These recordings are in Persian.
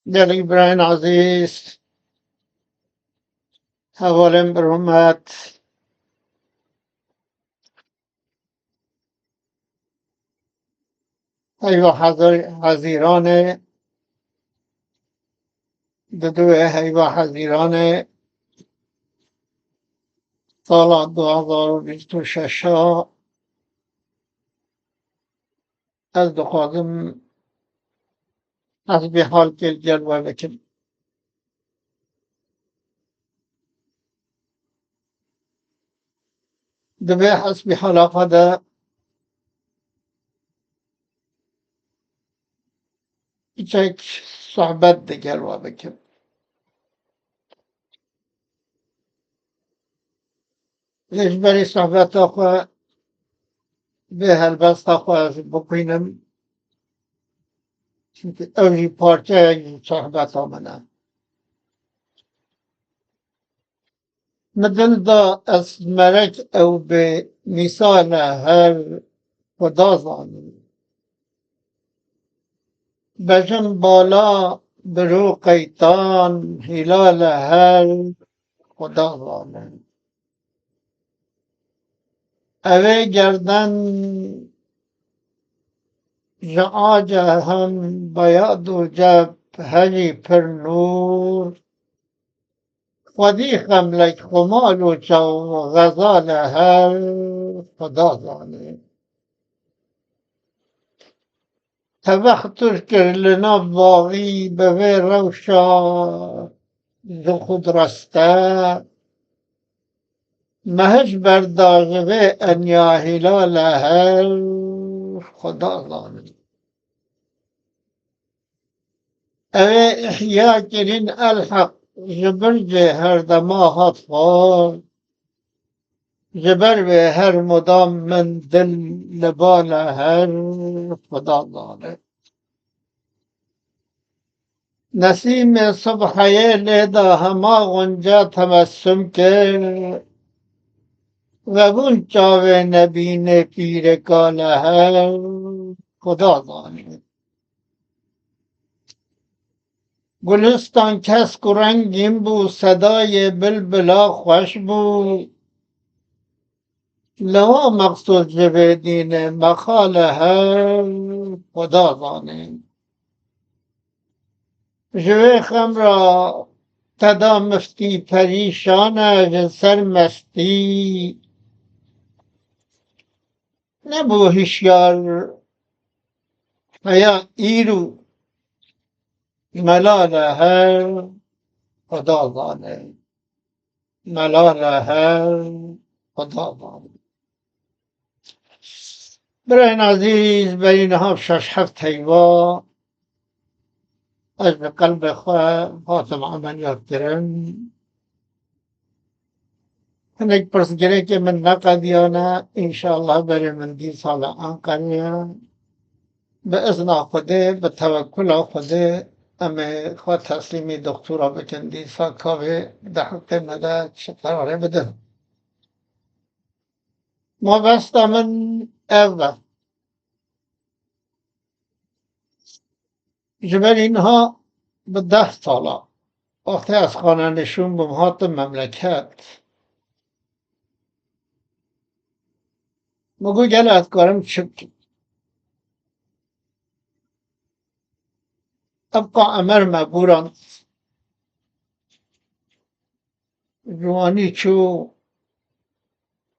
Değerli İbrahim Aziz, havalem bir hürmet, eyvah hazirane, ددوی هیوا حزیران سال 2026 از دخوازم حسب حال کل جلوه بکن. دبی حسب حالا قده ایچک صحبت ده جلوه بکن. لیش بری صحبت آخوا به هلبست آخوا از بکنم چونکه اولی پارچه این صحبت آمنه. مثل دا از مرک او به مثال هر خدا زانه بجن بالا برو قیتان هلال هر خدا زانه اوه گردن جعاج هم بیاد و جب هجی پر نور خودی خملک خمال و چو غزال هر خدا زانه توختش کر لنا باقی به روشا ز خود رسته مهش برداغه انیا هلال هر خدا زانه اوه احیا کرین الحق جبر جه هر دماغت خواه جبر به هر مدام من دل لبال هر خدا زانه نسیم صبحیه لیدا هما غنجا تبسم کرد و بون چاوه نبین پیر کاله هر خدا زانه گلستان کس رنگین بود صدای بلبلا خوش بود لوا مقصود جبه مخال هر خدا زانه جوه خم را تدا مفتی پریشان سر مستی نبو هشیار هیا ایرو ملال هر خدا زانه ملال هر خدا زانه برای عزیز برای نهاب شش هفت هیوا از به قلب خواه خاتم عملیات کرن هنگ پرسگره که من نقدیانه انشاءالله برای من دی سال آنقریه به اذن خوده به توکل خوده اما خواه تسلیمی دکتورا بکن دی سا کاوه ده حق مده چه قراره بده ما بست من اول جبر اینها به 10 ساله وقتی از خانه نشون بمهات مملکت مگو گل از کارم چک ابقا امر مبوران روانی چو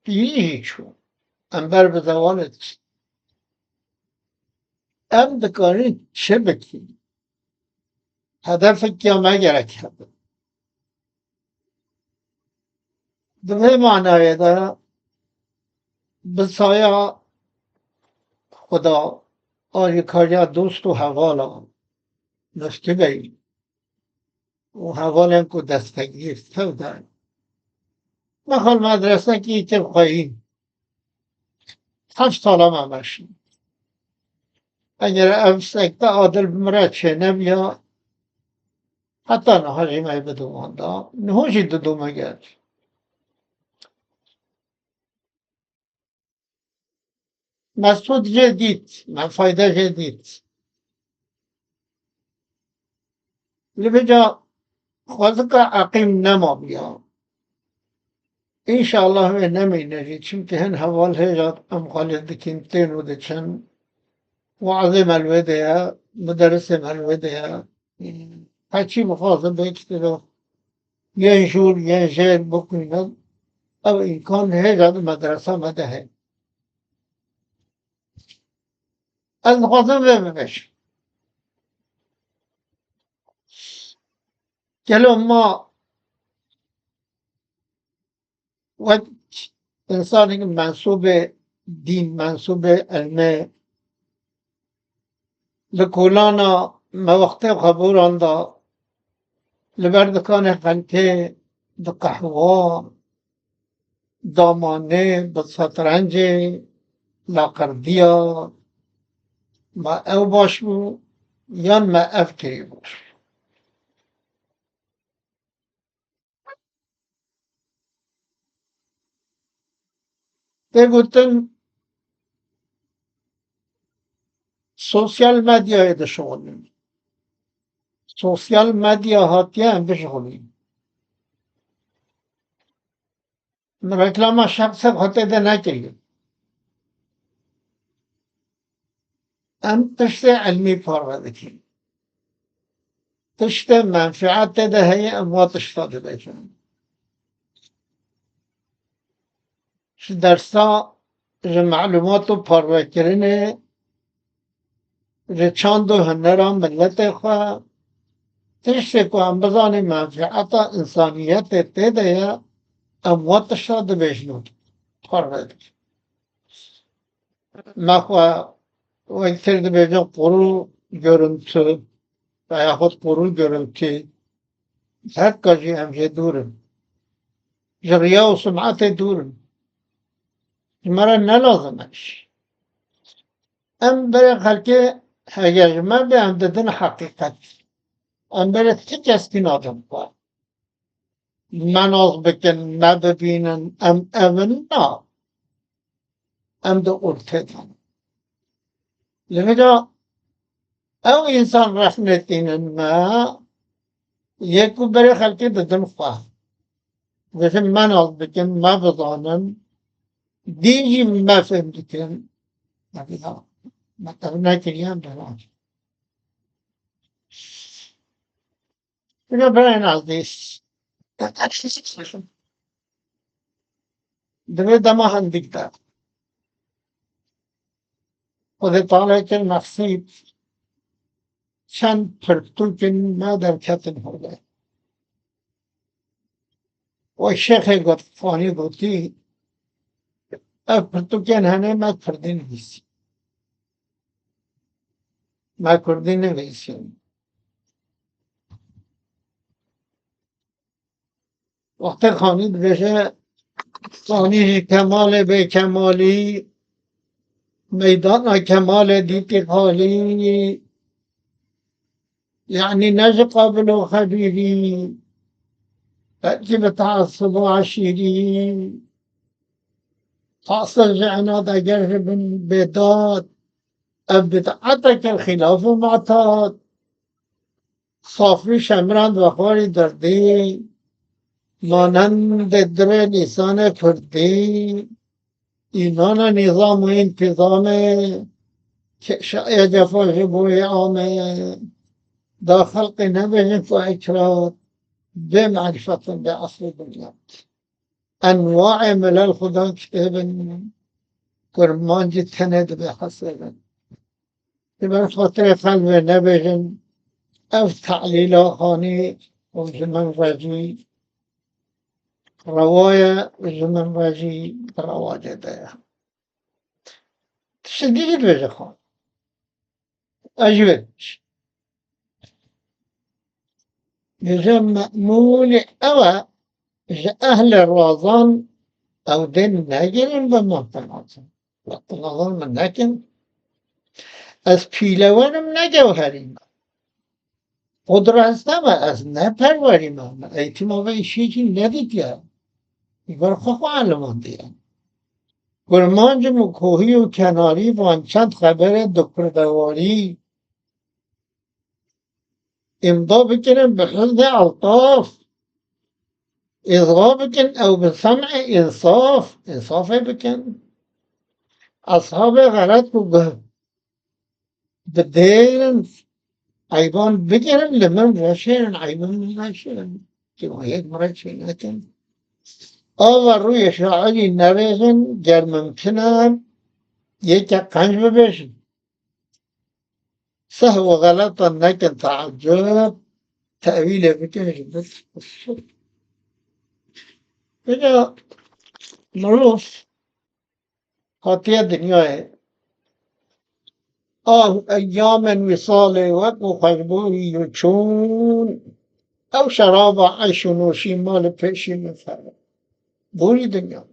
پیهی چو انبر به زوالت ام دکاری چه بکی هدف کیا مگرک هده دوه معنای ده بسایا خدا آری کاریا دوست و حوالا نشته بایی و حوالم که دستگیر سودن مخال مدرسه که ایتر خواهی 8 سالم همشی اگر افسکته عادل بمره چه نبیا حتی نهاجی مای بدوان دا نهاجی دو مگر مسعود جدید من فایده جدید لبجا خودك عقيم نما بيا إن شاء الله نمي نجي چونك هن هوال هجات أم خالد كنتين ودچن وعظم الوديا مدرس الوديا هرچی مخاطب بيكتلو ينشور ينشر بكنا أو إن كان هجات مدرسة مده المخاطب بمش كلو ما وقت إنسان منصوب دين منصوب علم لكولانا ما وقت خبوران دا لبردكان خلقه دقحوة دامانه بسطرنج لاقردية ما او باشو يان ما افكري باش بگوتن سوشيال ميديا ده شغلين سوشيال ميديا هاتيه هم بشغلين رکلام شخص خاطر ده نکرید ام تشت علمی فارغ دکیم تشت منفعت ده هی اموات اشتاده بجن ش درسا ج معلومات و فارغ کرنه ج چاند و هنران ملت خواه تشت که هم بزانی منفعت انسانیت ده یا اموات اشتاده بجنون فارغ دکیم مخواه و اکتر de bejin kuru görüntü veyahut kuru görüntü her kaçı hemşe durun. Riya ve sum'ate durun. Mara ne lazım iş? Em bere halki heyecme be em dedin hakikat. Em bere hiç eskin adam var. Menaz bikin, ne bebinin, em evin na. Em de ortadan. Lemeda ev insan rahmetinin ma یکو بره خلقی دادن خواه ویسه من از بکن ما بزانم دیجی ما فهم بکن نبیدا مطلب نکریم بران اینو برای نازدیس دوی دما هندیک دار خود تعالی که نصیب چند پرتوکن ما در کتن هوده و شیخ گفتانی گوتی اف پرتوکن هنه ما کردی نویسی ما کردی نویسیم وقت خانی بشه خانی کمال به کمالی میدان کمال دیتی خالی يعني نجي قابل خبيري تأتي بتعصب عشيري تعصب عناد أجرب بداد أبدعتك الخلاف معتاد صافي شمران وخوري دردي مانند در لسان فردي إيمان نظام و انتظام شاید فاجبوی عامه دا خلق نبه فاکرات به معرفت به اصل دنیا انواع ملل خدا کتاب کرمانج تند به حسب بر خاطر قلب نبهن او تعلیل خانی و زمن رجی روای زمن رجی رواج ده شدید بشه خان أجوبش يجب مأمول أو أهل الرازان أو دين ناجر بمحتمات الرازان من ناكن از پیلوانم نجوهریم قدر هستم از نپروریم ایتما به ایشی ندید یا ایگار خواه علمان دیم گرمانج مکوهی و کناری وانچند خبر دکتر دواری إمضاء بكن بحفظ ألطاف، إصغاء بكن أو بسمع إنصاف بكن. أصحاب غلط بديرن عيبان بكن لمن رشين عيبان من رشين كما يكمرشين لكن آور روی شاعری نوشن گر ممکنن یک قنج ببشن سهو غلطا نکن تعجب تأویل بکنش بس بجا مروف خاطیه دنیای ایام وصال وقت و خوشبوی و چون او شراب عیش و نوشی مال پیشی مفرد بوری دنیا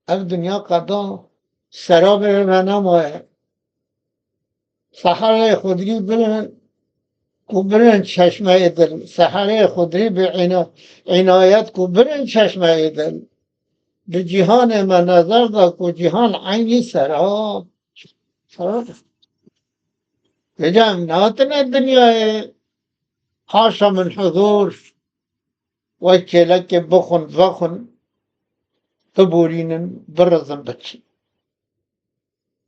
او دنیا قدا سراب منامه سحر خودری برن کو برن چشمه دل سحر خودری به عنایت کو برن چشمه دل به جهان من نظر دا کو جهان عینی سراب بجام ناتن الدنيا حاشا من حضور وجه لك بخن تبورين برزن بچي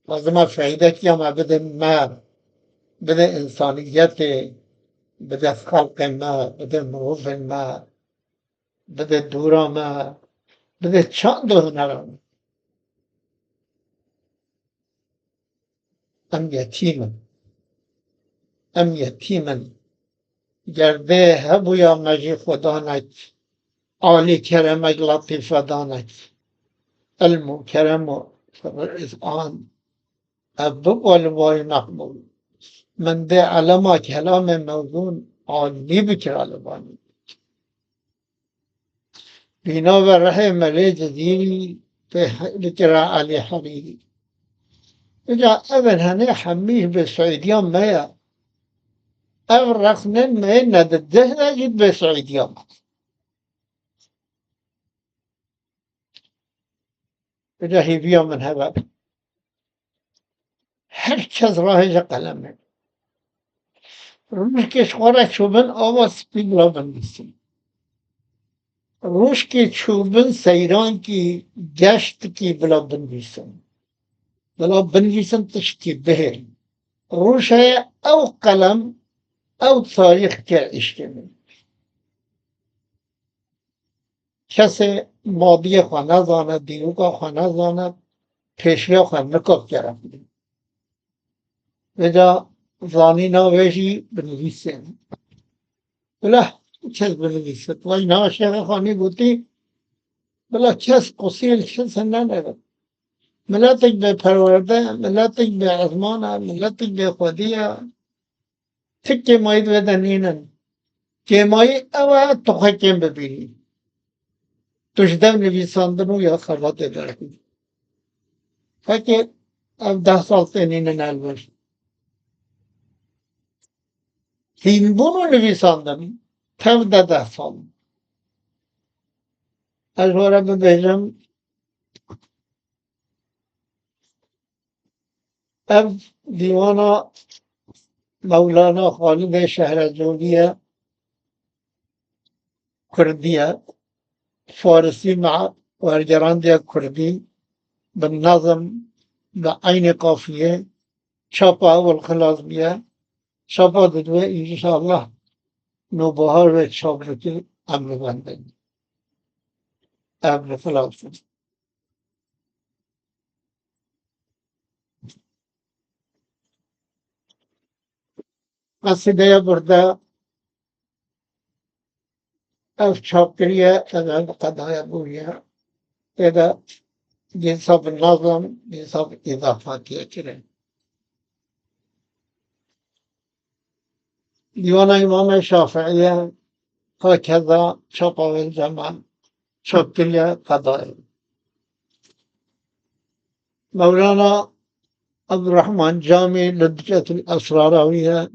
لازم فائدة ما بده إنسانيات بده خلق ما بده مروف ما بده دورا ما بده چند دو نرم ام يتيما گرده هبو یا مجی خدا نک عالی کرمک لطیف دانک المکرم و آن ابو والوای مقبول من ده علما کلام موزون عالی بکر علمانی بینا و ره ملی جزیری بکر علی حریری اجا اول هنه حمیه به سعیدیان میا اول رخنن میا ندده نجید به سعیدیان اجا هیویا من هوا herkes rahıca kalemi. Ruş şora çubun avaz bilabın gitsin. Ruş çubun seyran ki geçti ki bilabın gitsin. Bilabın gitsin tışki behir. Ruş'a ev kalem ev tarih ke işlemin. Kese madiye xwa nazane, dîroka xwe nazane, pêşiya xwe nikaf gerek. Veda zanîna wê jî binivîse. Bila kes binivîse. Vay naşexe xanî gotî bila kes qusîl kesin nenebe. Milletek bêperwerde, milletek bêezmana, milletek bêxwediya. Tik kêmayî vede nînin. Kêmayî ew e tu xwe kêm bibînî. Tu ji dev nivîsandin û ya xebatê derkî. Fekê ev 10 sal tenînin elber. Hînbûn û nivîsandin tev de 10 sal. Ez were bibêjim ev dîwana Mevlana Halid-i Şehrezzûrî Kurdî ye. Farsî me wergerandiya Kurdî bi nezm bi aynê qafiyê çapa ewil xilas bûye. Çapa didwe înşallah nûbihar ve çap dike em bibendin. Ev li xilas bin. Qesideya burada ev çapkiriye ev qedaya bûye. Êde dîsa bi nazm dîsa bi îzafatiye kirin. Dîwana İmam-ı Şafiiye hakeza çapa vel cemal çapkiriye qedaya. Mevlana Abdurrahman Cami Lüdcetül Esraraviye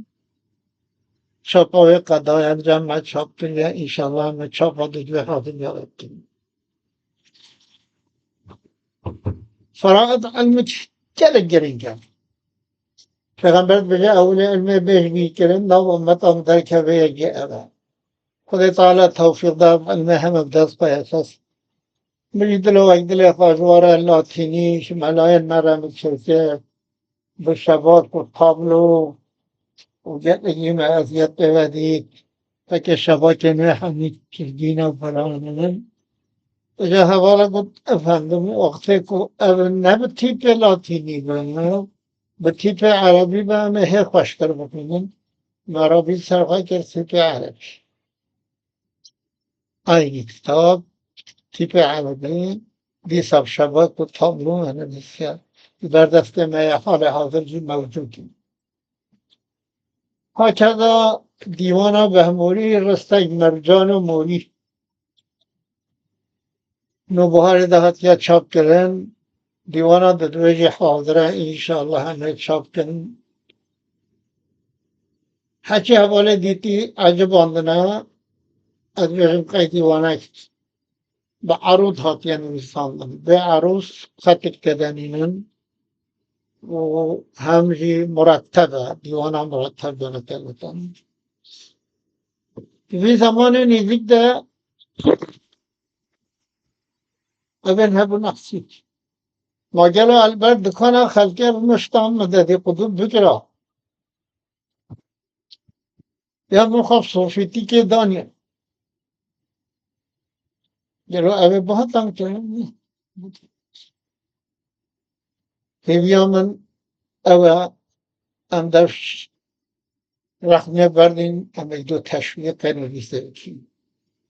çapa ve qedaya cemal çapkiriye inşallah me çapa didve hatın yarattin. Faraid ilmi gelek girin gel. پیغمبر بجا اول علم بهش میکرن نو امت هم در که بیگی اوه خدا تعالی توفیق دار علم هم بدست پای اساس مجی دلو اک دل خواهشوار لاتینیش ملای نرم چرکه به شبات و تابلو و جدگیم ازیت بودید فکر شبات نوی همین کردین و فرانه اجا حوالا گفت افندم وقتی که اول نه به تیپ لاتینی بنا به تیپ عربی به همه خوش کر بکنن عربی سرخواه کرد تیپ عربی آینی کتاب تیپ عربی دی سب شبات و تابلو هنه بسیار در دست ما حال حاضر جی موجودی هاکذا دیوان بهموری رستگ مرجان و موری نوبهار دهد که چاپ کردن دیوانا در دویج حاضره انشاءالله همه چاپ کردن هرچی حواله دیتی عجب آندنه از بهم قید دیوانه به عروض هاتیان نویساندن به عروض خط کردنینن و همجی مرتبه دیوانا مرتب دانتن في زمان نزدیک ده اگر هبو نحسید ماجرا البرد دکانا خلقه مشتام مددی قدوم بکرا یا مخاف صوفیتی که دانیه جلو اوه बहुत तंग चले هیویا من اوه اندر رخنه بردین اما دو تشویق بنویسه کی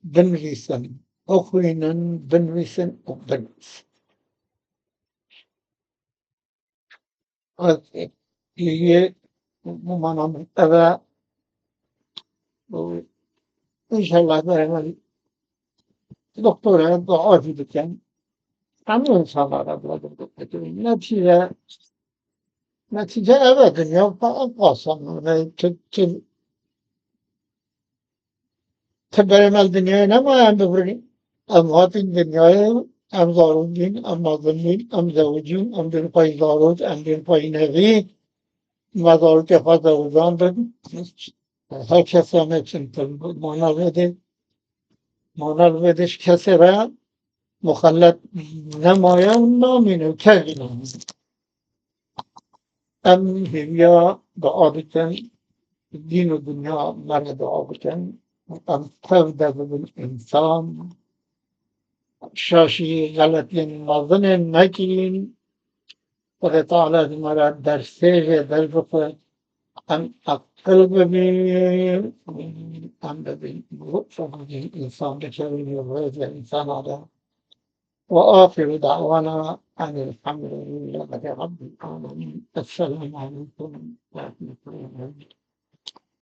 بنویسن اخوینن بنویسن و بنویسن از یه ممانم اوه انشالله برای دکتره دعایی بکن همه انسان ها را بکنیم نتیجه اوه دنیا فقط قاسم که برای دنیای نمایم ببریم اموات دنیای ام زارودین ام مازنین ام زوجین ام دل پای زارود ام دل پای نوی مزارود که خواهد زودان بگیم هر کسی همه چنین مانال بدش کسی را مخلط نمایم نامینو کردیم ام هیویا دعا بکن دین و دنیا مرا دعا بکن ام تبدأ بالإنسان شاشی غلطی نازن نکرین خدا تعالی مرا در سیج در بخور ام عقل ببین ام ببین ببین انسان بچه و انسان آدم وآخر دعوانا أن الحمد لله رب العالمين السلام عليكم ورحمة الله